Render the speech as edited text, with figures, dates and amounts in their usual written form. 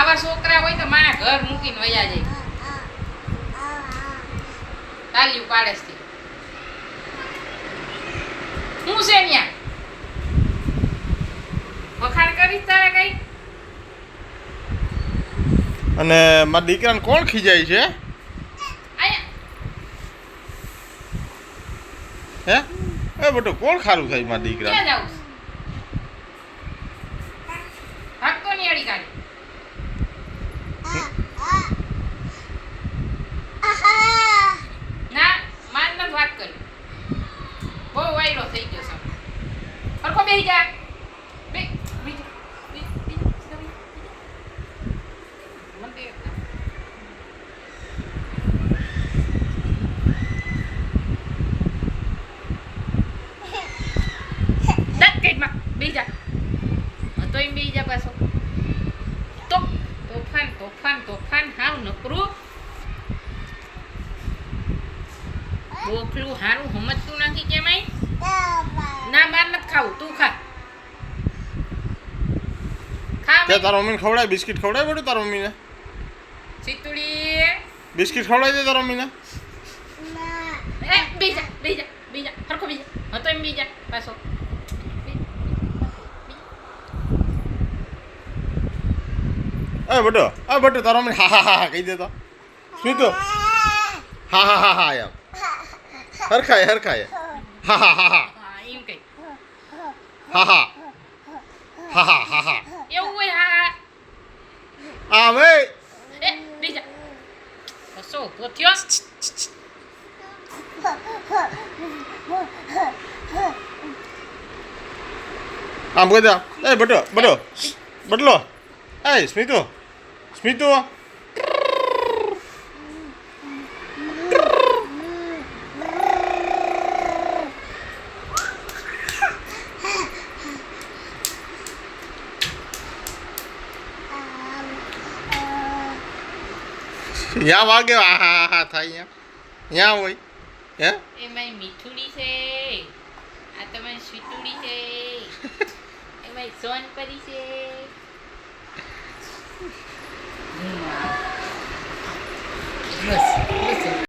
આવા છોકરા હોય તો મારા ઘર મૂકીને વયા જાય. તાલ્યું પાડે છે. હું છે ન્યા વખાણ કરીશ તારે કઈ? અને મારા દીકરાને કોણ ખીજાય છે? હે એ બટો કોણ ખારું થાય મારા દીકરા? ક્યાં જાઉં? ભાગતો ની અડી કાઢી. ના માર નથી વાત કરી. બહુ વાયરો થઈ ગયો છે. સરખો બેહી જા. બે બીજો મંદિર બેહી જા. તો એમ બેહી જા પાછો. તોફાન હાવ નકરું. બોખલું હારું સમજતું નથી કેમાય. ના માર નથી ખાવું, તું ખા. ખા તે તારા મમ્મીને ખવડાય બિસ્કિટ ખવડાય બટું તારા મમ્મીને? ચીતુડી બિસ્કિટ ખવડાવી દે તારા મમ્મીને. બેહી જા સરખો બેહી જા. તો એમ બેહી જા પાછો. એ બટો તારા મમ્મી હા હા કહી દે તો. સ્મિતુ હા એમ હરખાય હા એમ કઈ હા એવું હોય. હા આમ એ બેહી જા. બસો તો થયો. આમ કહી દે. એ બટલો એ સ્મિતુ યા વાગે હા થાય યા હોય હે. એમાં મીઠુડી છે, આ તમારી સ્વીટુડી છે, એમાં સોનપરી છે. બસ